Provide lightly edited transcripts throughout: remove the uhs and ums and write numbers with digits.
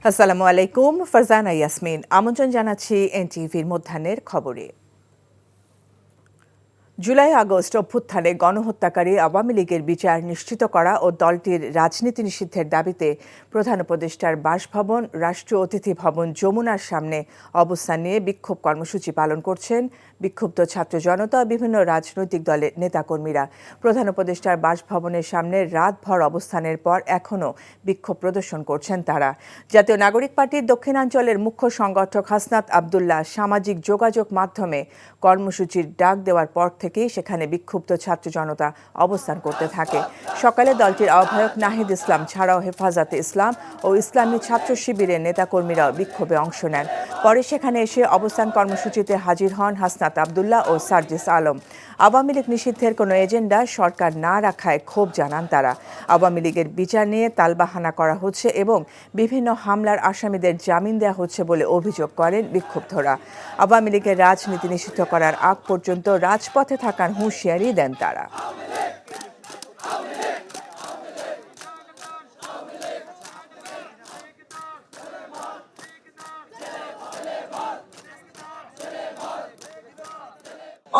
আসসালামু আলাইকুম, ফারজানা ইয়াসমিন আমন্ত্রণ জানাচ্ছি এনটিভির মধ্যাহ্নের খবরে। জুলাই আগস্ট অভ্যুত্থানে গণহত্যাকারী আওয়ামী লীগের বিচার নিশ্চিত করা ও দলটির রাজনীতি নিষিদ্ধের দাবিতে প্রধান উপদেষ্টার বাসভবন, রাষ্ট্রীয় অতিথি ভবন যমুনার সামনে অবস্থান নিয়ে বিক্ষোভ কর্মসূচি পালন করছেন বিক্ষুব্ধ ছাত্র জনতা, বিভিন্ন রাজনৈতিক দলের নেতাকর্মীরা। প্রধান উপদেষ্টার বাসভবনের সামনে রাতভর অবস্থানের পর এখনও বিক্ষোভ প্রদর্শন করছেন তারা। জাতীয় নাগরিক পার্টির দক্ষিণাঞ্চলের মুখ্য সংগঠক হাসনাত আবদুল্লাহ সামাজিক যোগাযোগ মাধ্যমে কর্মসূচির ডাক দেওয়ার পর থেকেই সেখানে বিক্ষুব্ধ ছাত্র জনতা অবস্থান করতে থাকে। সকালে দলটির আহ্বায়ক নাহিদ ইসলাম ছাড়াও হেফাজতে ইসলাম ও ইসলামী ছাত্র শিবিরের নেতাকর্মীরাও বিক্ষোভে অংশ নেন। পরে সেখানে এসে অবস্থান কর্মসূচিতে হাজির হন হাসনাত আবদুল্লাহ ও সার্জিস আলম। আওয়ামী লীগ নিষিদ্ধের কোনো এজেন্ডা সরকার না রাখায় ক্ষোভ জানান তারা। আওয়ামী লীগের বিচার নিয়ে তালবাহানা করা হচ্ছে এবং বিভিন্ন হামলার আসামিদের জামিন দেওয়া হচ্ছে বলে অভিযোগ করেন বিক্ষুব্ধরা। আওয়ামী লীগের রাজনীতি নিষিদ্ধ করার আগ পর্যন্ত রাজপথে থাকার হুঁশিয়ারি দেন তারা।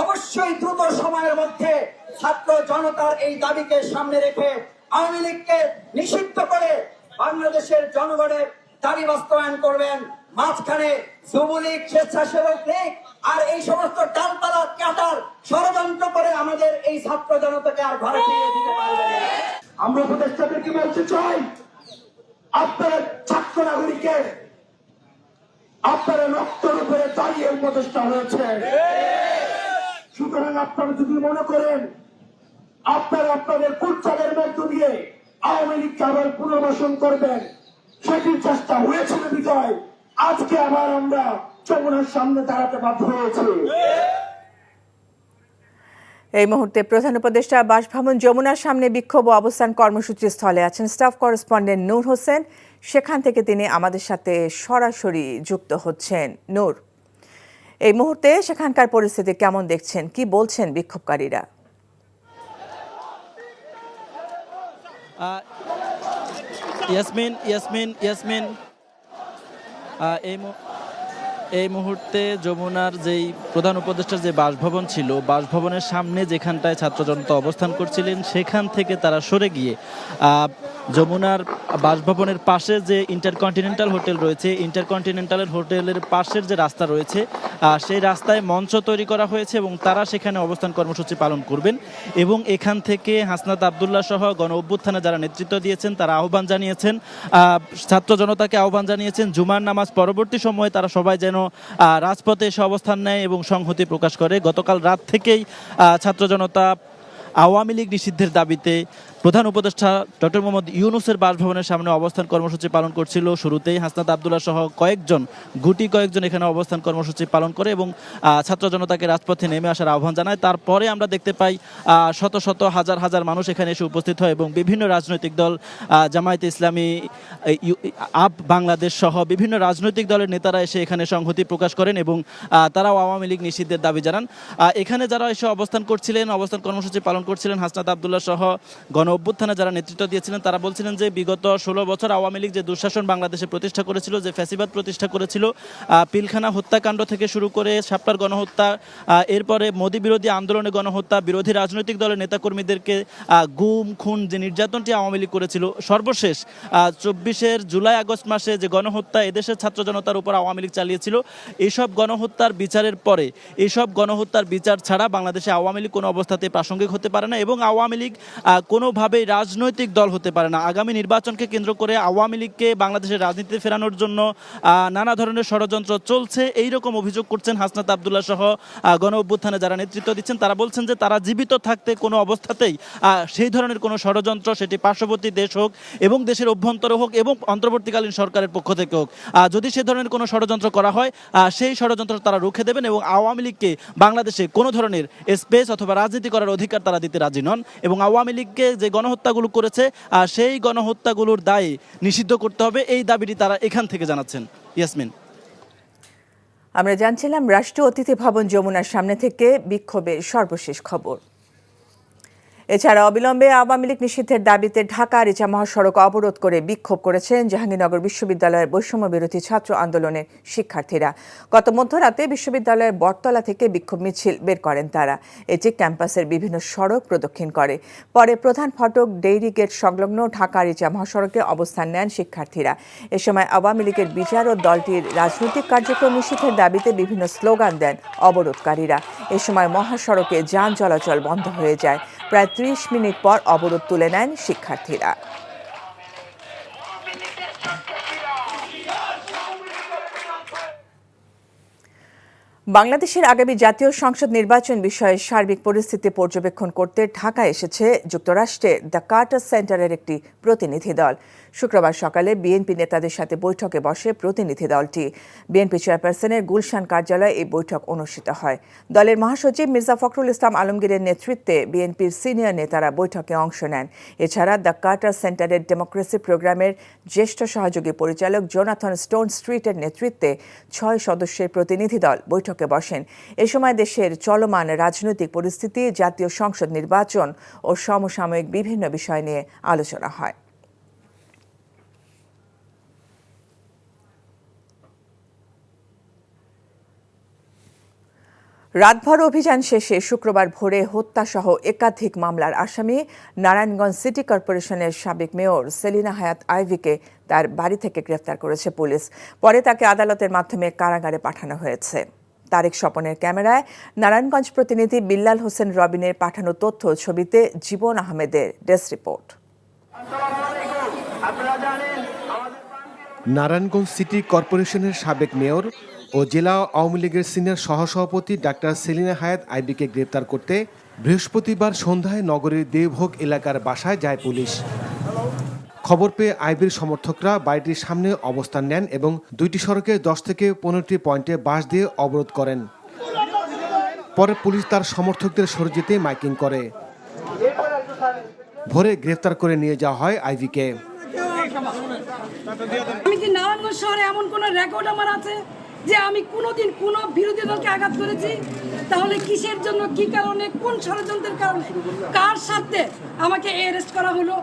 অবশ্যই দ্রুত সময়ের মধ্যে ছাত্র জনতার এই দাবিকে সামনে রেখে আওয়ামী লীগকে নিষিদ্ধ করে বাংলাদেশের জনগণের দাবি বাস্তবায়ন করবেন। মাঝখানে যুবলীগ, স্বেচ্ছাসেবক লীগ আর এই সমস্ত ডালপালা কাটার ষড়যন্ত্র করে আমাদের এই ছাত্র জনতাকে আর ঘরে ফিরিয়ে দিতে পারবে না। আমরা উপদেষ্টাদেরকে বলতে চাই, আপনারা ছাত্র নাগরিকের আপনারা রক্তের উপরে দাঁড়িয়ে উপদেষ্টা হয়েছে। সুতরাং আপনারা যদি মনে করেন আপনারা আপনাদের কুচ্চাদের মধ্য দিয়ে আওয়ামী লীগকে আবার পুনর্বাসন করবেন, সেটির চেষ্টা হয়েছিল বিজয় আজকে আবার আমরা যমুনার সামনে দাঁড়াতে বাধ্য হয়েছি। এই মুহূর্তে প্রধান উপদেষ্টা বাসভবন যমুনার সামনে বিক্ষোভ ও অবস্থান কর্মসূচির স্থলে আছেন স্টাফ করেসপন্ডেন্ট নূর হোসেন। সেখান থেকে তিনি আমাদের সাথে সরাসরি যুক্ত হচ্ছেন। নূর, এই মুহূর্তে সেখানকার পরিস্থিতি কেমন দেখছেন, কি বলছেন বিক্ষোভকারীরা? ইয়াসমিন এই মুহূর্তে যমুনার যেই প্রধান উপদেষ্টার যে বাসভবন ছিল, বাসভবনের সামনে যেখানটায় ছাত্র জনতা অবস্থান করছিলেন সেখান থেকে তারা সরে গিয়ে যমুনার বাসভবনের পাশে যে ইন্টারকন্টিনেন্টাল হোটেল রয়েছে, ইন্টারকন্টিনেন্টালের হোটেলের পাশের যে রাস্তা রয়েছে সেই রাস্তায় মঞ্চ তৈরি করা হয়েছে এবং তারা সেখানে অবস্থান কর্মসূচি পালন করবেন। এবং এখান থেকে হাসনাত আবদুল্লাহ সহ গণ অভ্যুত্থানে যারা নেতৃত্ব দিয়েছেন তারা আহ্বান জানিয়েছেন, ছাত্র জনতাকে আহ্বান জানিয়েছেন জুমার নামাজ পরবর্তী সময়ে তারা সবাই যেন রাজপথে এসে অবস্থান নেয় এবং সংহতি প্রকাশ করে। গতকাল রাত থেকেই ছাত্র জনতা আওয়ামী লীগ নিষিদ্ধের দাবিতে প্রধান উপদেষ্টা ডক্টর মোহাম্মদ ইউনূসের বাসভবনের সামনে অবস্থান কর্মসূচি পালন করছিল। শুরুতেই হাসনাত আবদুল্লাহ সহ কয়েকজন এখানে অবস্থান কর্মসূচি পালন করে এবং ছাত্র জনতাকে রাজপথে নেমে আসার আহ্বান জানায়। তারপরে আমরা দেখতে পাই শত শত হাজার হাজার মানুষ এখানে এসে উপস্থিত হয় এবং বিভিন্ন রাজনৈতিক দল, জামায়াতে ইসলামী, আপ বাংলাদেশ সহ বিভিন্ন রাজনৈতিক দলের নেতারা এসে এখানে সংহতি প্রকাশ করেন এবং তারাও আওয়ামী লীগ নিষিদ্ধের দাবি জানান। এখানে যারা এসে অবস্থান কর্মসূচি পালন করছিলেন হাসনাত আবদুল্লাহ সহ গণ অভ্যুত্থানে যারা নেতৃত্ব দিয়েছিলেন তারা বলছিলেন যে বিগত 16 বছর আওয়ামী লীগ যে দুঃশাসন বাংলাদেশে প্রতিষ্ঠা করেছিল, যে ফ্যাসিবাদ প্রতিষ্ঠা করেছিল, পিলখানা হত্যাকাণ্ড থেকে শুরু করে শাপলার গণহত্যা, এরপরে মোদি বিরোধী আন্দোলনে গণহত্যা, বিরোধী রাজনৈতিক দলের নেতাকর্মীদেরকে গুম খুন যে নির্যাতনটি আওয়ামী লীগ করেছিল, সর্বশেষ 24 জুলাই আগস্ট মাসে যে গণহত্যা এদেশের ছাত্র জনতার উপর আওয়ামী লীগ চালিয়েছিল, এইসব গণহত্যার বিচারের পরে এইসব গণহত্যার বিচার ছাড়া বাংলাদেশে আওয়ামী লীগ কোনো অবস্থাতে প্রাসঙ্গিক হতে পারে না এবং আওয়ামী লীগ কোনোভাবেই রাজনৈতিক দল হতে পারে না। আগামী নির্বাচনকে কেন্দ্র করে আওয়ামী লীগকে বাংলাদেশের রাজনীতিতে ফেরানোর জন্য নানা ধরনের ষড়যন্ত্র চলছে, এইরকম অভিযোগ করছেন হাসনাত আবদুল্লাহ সহ গণ অভ্যুত্থানে যারা নেতৃত্ব দিচ্ছেন। তারা বলছেন যে তারা জীবিত থাকতে কোনো অবস্থাতেই সেই ধরনের কোনো ষড়যন্ত্র, সেটি পার্শ্ববর্তী দেশ হোক এবং দেশের অভ্যন্তরে হোক এবং অন্তর্বর্তীকালীন সরকারের পক্ষ থেকে হোক, যদি সে ধরনের কোনো ষড়যন্ত্র করা হয় সেই ষড়যন্ত্র তারা রুখে দেবেন এবং আওয়ামী লীগকে বাংলাদেশে কোনো ধরনের স্পেস অথবা রাজনীতি করার অধিকার তারা দিতে রাজি নন এবং আওয়ামী লীগকে যে গণহত্যাগুলো করেছে সেই গণহত্যাগুলোর দায়ে নিষিদ্ধ করতে হবে, এই দাবিটি তারা এখান থেকে জানাচ্ছেন। ইয়াসমিন, আমরা জানছিলাম রাষ্ট্রীয় অতিথি ভবন যমুনার সামনে থেকে বিক্ষোভের সর্বশেষ খবর। এছাড়া অবিলম্বে আওয়ামী লীগ নিষিদ্ধের দাবিতে ঢাকা আরিচা মহাসড়ক অবরোধ করে বিক্ষোভ করেছেন জাহাঙ্গীরনগর বিশ্ববিদ্যালয়ের বৈষম্য বিরোধী ছাত্র আন্দোলনের শিক্ষার্থীরা। গত মধ্যরাতে বিশ্ববিদ্যালয়ের বটতলা থেকে বিক্ষোভ মিছিল বের করেন তারা। এটি ক্যাম্পাসের বিভিন্ন সড়ক প্রদক্ষিণ করে। পরে প্রধান ফটক ডেইরি গেট সংলগ্ন ঢাকা আরিচা মহাসড়কে অবস্থান নেন শিক্ষার্থীরা। এ সময় আওয়ামী লীগের বিচার ও দলটির রাজনৈতিক কার্যক্রম নিষিদ্ধের দাবিতে বিভিন্ন স্লোগান দেন অবরোধকারীরা। এ সময় মহাসড়কে যান চলাচল বন্ধ হয়ে যায়। প্রায় ৩০ মিনিট পর অবরোধ তুলে নেন শিক্ষার্থীরা। বাংলাদেশের আগামী জাতীয় সংসদ নির্বাচন বিষয়ে সার্বিক পরিস্থিতি পর্যবেক্ষণ করতে ঢাকা এসেছে যুক্তরাষ্ট্রে দ্য কার্টার সেন্টারের একটি প্রতিনিধি দল। শুক্রবার সকালে বিএনপি নেতাদের সাথে বৈঠকে বসে প্রতিনিধি দলটি। বিএনপি চেয়ারপারসনের গুলশান কার্যালয়ে এই বৈঠক অনুষ্ঠিত হয়। দলের মহাসচিব মির্জা ফখরুল ইসলাম আলমগীরের নেতৃত্বে বিএনপির সিনিয়র নেতারা বৈঠকে অংশ নেন। এছাড়া দ্য কার্টার সেন্টারের ডেমোক্রেসি প্রোগ্রামের জ্যেষ্ঠ সহযোগী পরিচালক জোনাথন স্টোন স্ট্রিটের নেতৃত্বে ৬ সদস্যের প্রতিনিধি দল বৈঠকে বসেন। এ সময় দেশের চলমান রাজনৈতিক পরিস্থিতি, জাতীয় সংসদ নির্বাচন ও সমসাময়িক বিভিন্ন বিষয় নিয়ে আলোচনা হয়। রাতভর অভিযান শেষে শুক্রবার ভোরে হত্যাসহ একাধিক মামলার আসামি নারায়ণগঞ্জ সিটি কর্পোরেশনের সাবেক মেয়র সেলিনা হায়াৎ আইভীকে তার বাড়ি থেকে গ্রেফতার করেছে পুলিশ। পরে তাকে আদালতের মাধ্যমে কারাগারে পাঠানো হয়েছে। তারেক স্বপনের ক্যামেরায় নারায়ণগঞ্জ প্রতিনিধি বিল্লাল হোসেন রবিনের পাঠানো তথ্য ছবিতে জীবন আহমেদের ডেস্ক রিপোর্ট। নারায়ণগঞ্জ সিটি কর্পোরেশনের সাবেক মেয়র ও জেলা আওয়ামী লীগের সিনিয়র সহসভাপতি ডাক্তার সেলিনা হায়াৎ আইভীকে গ্রেপ্তার করতে বৃহস্পতিবার সন্ধ্যায় নগরীর দেওভোগ এলাকার বাসায় যায় পুলিশ। খবর পেয়ে আইভীর সমর্থকরা বাড়িটির সামনে অবস্থান নেন এবং দুইটি সড়কে 10 থেকে 15টি পয়েন্টে বাঁশ দিয়ে অবরোধ করেন। পরে পুলিশ তার সমর্থকদের সরে যেতে মাইকিং করে। ভোরে গ্রেফতার করে নিয়ে যাওয়া হয় আইভীকে। আমি কি নারায়ণগঞ্জ শহরে এমন কোন রেকর্ড আমার আছে যে আমি কোনোদিন কোনো বিরোধী দলকে আঘাত করেছি? তাহলে কিসের জন্য, কি কারণে, কোন ষড়যন্ত্রের কারণে, কার সাথে আমাকে অ্যারেস্ট করা হলো?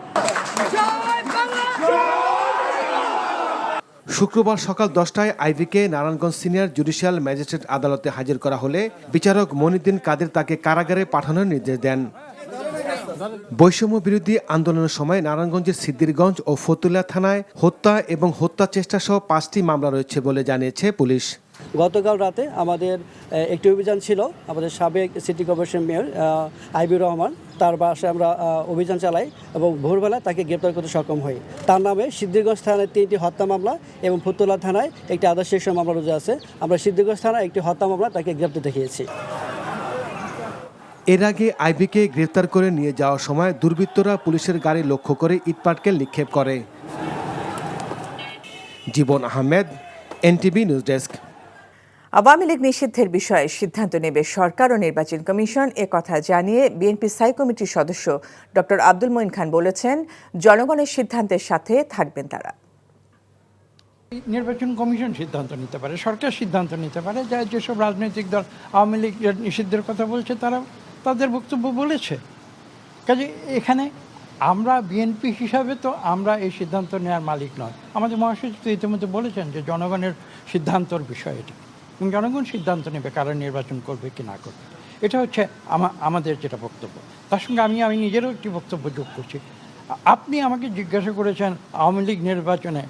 জয় বাংলা। শুক্রবার সকাল 10টায় আইভীকে নারায়ণগঞ্জ সিনিয়র জুডিশিয়াল ম্যাজিস্ট্রেট আদালতে হাজির করা হলে বিচারক মনিউদ্দিন কাদের তাকে কারাগারে পাঠানোর নির্দেশ দেন। বৈষম্য বিরোধী আন্দোলনের সময় নারায়ণগঞ্জের সিদ্দিরগঞ্জ ও ফতুল্লা থানায় হত্যা এবং হত্যা চেষ্টা সহ 5টি মামলা রয়েছে বলে জানিয়েছে পুলিশ। গতকাল রাতে আমাদের একটি অভিযান ছিল, আমাদের সাবেক সিটি কর্পোরেশন মেয়র আইবির রহমান, তার বাসায় আমরা অভিযান চালাই এবং ভোরবেলা তাকে গ্রেপ্তার করতে সক্ষম হই। তার নামে সিদ্দিরগঞ্জ থানায় 3টি হত্যা মামলা এবং ফতুল্লা থানায় একটি আদার্স সেকশন মামলা রুজু আছে। আমরা সিদ্দিরগঞ্জ থানায় একটি হত্যা মামলা তাকে গ্রেপ্তার দেখিয়েছি। এর আগে আইভীকে গ্রেফতার করে নিয়ে যাওয়ার সময় দুর্বৃত্তরা পুলিশের গাড়ি লক্ষ্য করে ইটপাটকেল নিক্ষেপ করে। Jibon Ahmed, NTV news desk. Awami League নিষিদ্ধের বিষয়ে সিদ্ধান্ত নেবে সরকার ও নির্বাচন কমিশন, কথা জানিয়ে বিএনপি স্থায়ী কমিটির সদস্য ডক্টর আব্দুল মঈন খান বলেছেন, জনগণের সিদ্ধান্তের সাথে থাকবেন তারা। নির্বাচন কমিশন সিদ্ধান্ত নিতে পারে, সরকার সিদ্ধান্ত নিতে পারে। যেসব রাজনৈতিক দল আওয়ামী লীগ নিষিদ্ধের কথা বলছে তারা তাদের বক্তব্য বলেছে। কাজে এখানে আমরা বিএনপি হিসাবে তো আমরা এই সিদ্ধান্ত নেওয়ার মালিক নয়। আমাদের মহাসচিব তো ইতিমধ্যে বলেছেন যে জনগণের সিদ্ধান্তর বিষয় এটা, এবং জনগণ সিদ্ধান্ত নেবে কারা নির্বাচন করবে কি না করবে। এটা হচ্ছে আমাদের যেটা বক্তব্য। তার সঙ্গে আমি নিজেরও একটি বক্তব্য যোগ করছি। আপনি আমাকে জিজ্ঞাসা করেছেন আওয়ামী লীগ নির্বাচনে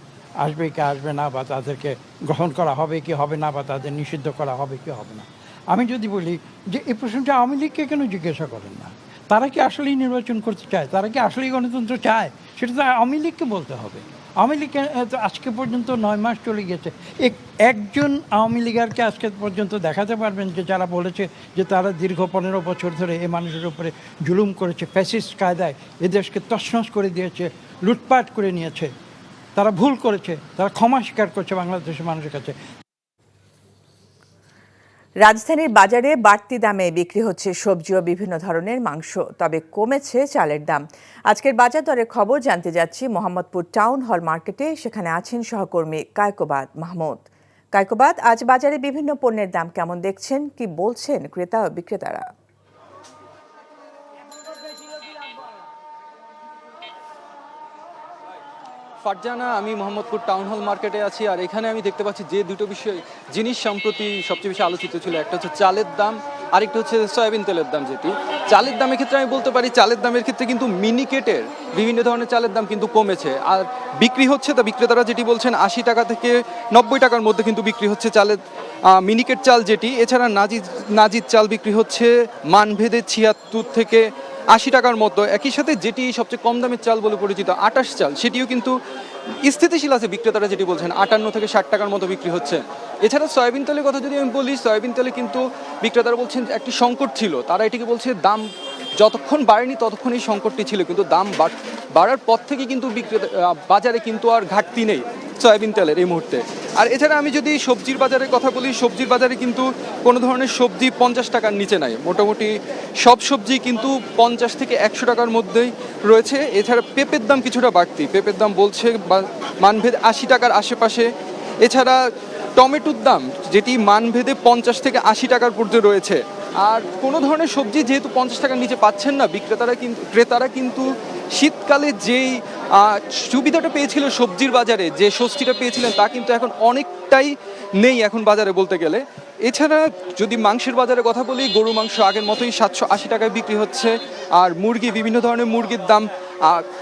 আসবে কি আসবে না, বা তাদেরকে গ্রহণ করা হবে কি হবে না, বা তাদের নিষিদ্ধ করা হবে কি হবে না। আমি যদি বলি যে এই প্রশ্নটা আওয়ামী লীগকে কেন জিজ্ঞাসা করেন না? তারা কি আসলেই নির্বাচন করতে চায়? তারা কি আসলেই গণতন্ত্র চায়? সেটা তো আওয়ামী লীগকে বলতে হবে। আওয়ামী লীগ তো আজকে পর্যন্ত 9 মাস চলে গেছে, একজন আওয়ামী লীগারকে আজকে পর্যন্ত দেখাতে পারবেন যে যারা বলেছে যে তারা দীর্ঘ 15 বছর ধরে এই মানুষের উপরে জুলুম করেছে, ফ্যাসিস্ট কায়দায় এ দেশকে তছনছ করে দিয়েছে, লুটপাট করে নিয়েছে, তারা ভুল করেছে, তারা ক্ষমা স্বীকার করছে বাংলাদেশের মানুষের কাছে। রাজধানীর বাজারে বাড়তি দামে বিক্রি হচ্ছে সবজি ও বিভিন্ন ধরনের মাংস, তবে কমেছে চালের দাম। আজকের বাজার দরের খবর জানতে যাচ্ছি মোহাম্মদপুর টাউন হল মার্কেটে। সেখানে আছেন সহকর্মী কায়কোবাদ মাহমুদ। কায়কোবাদ, আজ বাজারে বিভিন্ন পণ্যের দাম কেমন দেখছেন, কি বলছেন ক্রেতা ও বিক্রেতারা? ফারজানা, আমি মোহাম্মদপুর টাউন হল মার্কেটে আছি। আর এখানে আমি দেখতে পাচ্ছি যে দুটো জিনিস সম্প্রতি সবচেয়ে বেশি আলোচিত ছিল, একটা হচ্ছে চালের দাম, আরেকটা হচ্ছে সয়াবিন তেলের দাম। যেটি চালের দামের ক্ষেত্রে আমি বলতে পারি, চালের দামের ক্ষেত্রে কিন্তু মিনিকেটের বিভিন্ন ধরনের চালের দাম কিন্তু কমেছে। আর বিক্রি হচ্ছে, তা বিক্রেতারা যেটি বলছেন 80 টাকা থেকে 90 টাকার মধ্যে কিন্তু বিক্রি হচ্ছে চালের মিনিকেট চাল যেটি। এছাড়া নাজির চাল বিক্রি হচ্ছে মানভেদে 76 থেকে 80 টাকার মতো। একই সাথে যেটি সবচেয়ে কম দামের চাল বলে পরিচিত 28 চাল, সেটিও কিন্তু স্থিতিশীল আছে, বিক্রেতারা যেটি বলছেন 58 থেকে 60 টাকার মতো বিক্রি হচ্ছে। এছাড়া সয়াবিন তেলের কথা যদি আমি বলি, সয়াবিন তেলে কিন্তু বিক্রেতারা বলছেন একটি সংকট ছিল, তারা এটিকে বলছে দাম যতক্ষণ বাড়েনি ততক্ষণ এই সংকটটি ছিল, কিন্তু দাম বাড়ার পর থেকে কিন্তু বাজারে কিন্তু আর ঘাটতি নেই সয়াবিন তেলের এই মুহূর্তে। আর এছাড়া আমি যদি সবজির বাজারের কথা বলি, সবজির বাজারে কিন্তু কোনো ধরনের সবজি 50 টাকার নিচে নাই, মোটামুটি সব সবজি কিন্তু 50 থেকে 100 টাকার মধ্যেই রয়েছে। এছাড়া পেঁপের দাম কিছুটা বাড়তি, পেঁপের দাম বলছে মানভেদ 80 টাকার আশেপাশে। এছাড়া টমেটোর দাম যেটি মানভেদে 50 থেকে 80 টাকার পর্যন্ত রয়েছে। আর কোনো ধরনের সবজি যেহেতু 50 টাকার নিচে পাচ্ছেন না ক্রেতারা কিন্তু শীতকালে যেই সুবিধাটা পেয়েছিল সবজির বাজারে, যে স্বস্তিটা পেয়েছিলেন, তা কিন্তু এখন অনেকটাই নেই এখন বাজারে বলতে গেলে। এছাড়া যদি মাংসের বাজারে কথা বলি, গরু মাংস আগের মতোই 780 টাকায় বিক্রি হচ্ছে। আর মুরগি, বিভিন্ন ধরনের মুরগির দাম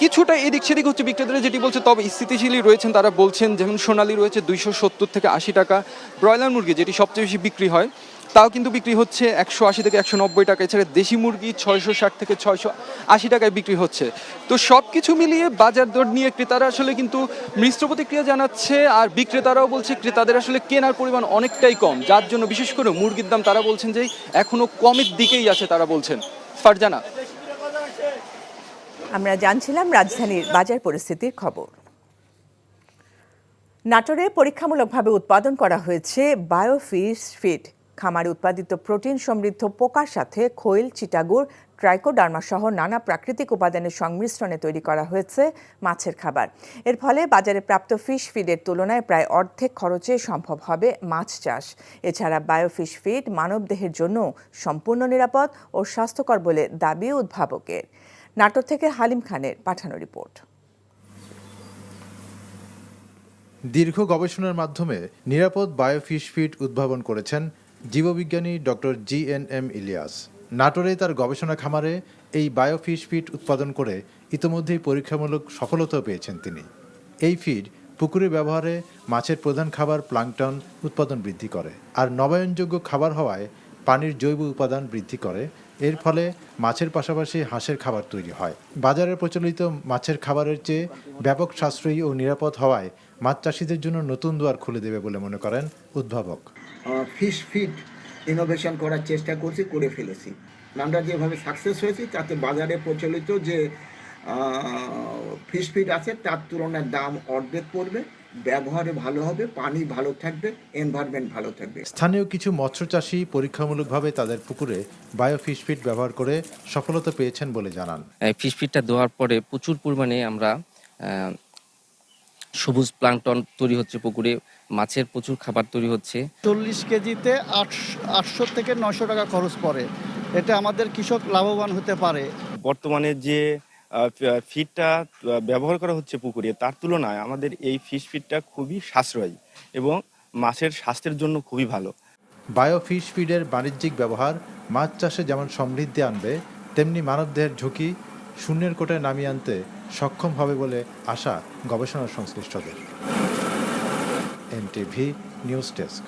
কিছুটা এদিক সেদিক হচ্ছে, বিক্রেতারা যেটি বলছে, তবে স্থিতিশীলই রয়েছেন তারা বলছেন। যেমন সোনালী রয়েছে 270 থেকে 80 টাকা, ব্রয়লার মুরগি যেটি সবচেয়ে বেশি বিক্রি হয় তাও কিন্তু বিক্রি হচ্ছে 180 থেকে 190 টাকা। এছাড়া দেশি মুরগি 660 থেকে 680 টাকায় বিক্রি হচ্ছে। তো সব কিছু মিলিয়ে বাজার দর নিয়ে ক্রেতারা আসলে কিন্তু মিশ্র প্রতিক্রিয়া জানাচ্ছে। আর বিক্রেতারাও বলছে ক্রেতাদের আসলে কেনার পরিমাণ অনেকটাই কম, যার জন্য বিশেষ করে মুরগির দাম তারা বলছেন যে এখনো কমের দিকেই আছে তারা বলছেন। ফারজানা, আমরা জানছিলাম রাজধানীর বাজার পরিস্থিতির খবর। নাটোরে পরীক্ষামূলকভাবে উৎপাদন করা হয়েছে বায়োফিশ ফিড। খামারে উৎপাদিত প্রোটিন সমৃদ্ধ পোকার সাথে খৈল, চিটাগুড়, ট্রাইকোডার্মা সহ নানা প্রাকৃতিক উপাদানের সংমিশ্রণে তৈরি করা হয়েছে মাছের খাবার। এর ফলে বাজারে প্রাপ্ত ফিশ ফিডের তুলনায় প্রায় অর্ধেক খরচে সম্ভব হবে মাছ চাষ। এছাড়া বায়োফিশ ফিড মানবদেহের জন্য সম্পূর্ণ নিরাপদ ও স্বাস্থ্যকর বলে দাবি উদ্ভাবকের। নাটোর থেকে হালিম খানের পাঠানো রিপোর্ট। দীর্ঘ গবেষণার মাধ্যমে নিরাপদ বায়োফিশ ফিড উদ্ভাবন করেছেন জীববিজ্ঞানী ডক্টর GNM ইলিয়াস। নাটোরে তার গবেষণা খামারে এই বায়োফিশ ফিড উৎপাদন করে ইতোমধ্যেই পরীক্ষামূলক সফলতা পেয়েছেন তিনি। এই ফিড পুকুরে ব্যবহারে মাছের প্রধান খাবার প্লাঙ্কটন উৎপাদন বৃদ্ধি করে, আর নবায়নযোগ্য খাবার হওয়ায় পানির জৈব উপাদান বৃদ্ধি করে। এর ফলে মাছের পাশাপাশি হাঁসের খাবার তৈরি হয়। বাজারে প্রচলিত মাছের খাবারের চেয়ে ব্যাপক সাশ্রয়ী ও নিরাপদ হওয়ায় মাছ চাষিদের জন্য নতুন দুয়ার খুলে দেবে বলে মনে করেন উদ্ভাবক। ফিশ ফিড ইনোভেশন করার চেষ্টা করছি, করে ফেলেছি। আমরা যেভাবে সাকসেস হয়েছি তাতে বাজারে প্রচলিত যে ফিশ ফিড আছে তার তুলনায় দাম অর্ধেক পড়বে, ব্যবহারে ভালো হবে, পানি ভালো থাকবে, এনভায়রনমেন্ট ভালো থাকবে। স্থানীয় কিছু মৎস্য চাষী পরীক্ষামূলকভাবে তাদের পুকুরে বায়োফিশ ফিড ব্যবহার করে সফলতা পেয়েছেন বলে জানান। ফিশ ফিডটা দেওয়ার পরে প্রচুর পরিমাণে আমরা সবুজ প্লাঙ্কটন তৈরি হচ্ছে পুকুরে, মাছের প্রচুর খাবার তৈরি হচ্ছে। 40 কেজিতে 800 থেকে 900 টাকা খরচ পড়ে, এতে আমাদের কৃষক লাভবান হতে পারে। বর্তমানে যে ফিডটা ব্যবহার করা হচ্ছে পুকুরে, তার তুলনায় আমাদের এই ফিশ ফিডটা খুবই সাশ্রয়ী এবং মাছের স্বাস্থ্যের জন্য খুবই ভালো। বায়োফিশ ফিডের বাণিজ্যিক ব্যবহার মাছ চাষে যেমন সমৃদ্ধি আনবে, তেমনি মানবদেহের ঝুঁকি শূন্যের কোটায় নামিয়ে আনতে সক্ষম হবে বলে আশা গবেষণা সংশ্লিষ্টদের। NTV news desk.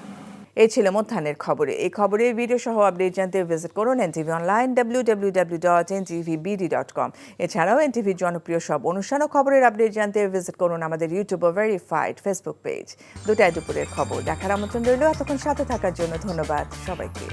এই ছিল মধ্যাহ্নের খবরে। এই খবরের ভিডিও সহ আপডেট জানতে ভিজিট করুন NTV অনলাইন www.ntvbd.com। এছাড়াও NTVর জনপ্রিয় সব অনুষ্ঠান ও খবরের আপডেট জানতে ভিজিট করুন আমাদের ইউটিউব ও ভেরিফাইড ফেসবুক পেজ। 2টায় দুপুরের খবর দেখার আমন্ত্রণ রইল। এতক্ষণ সাথে থাকার জন্য ধন্যবাদ সবাইকে।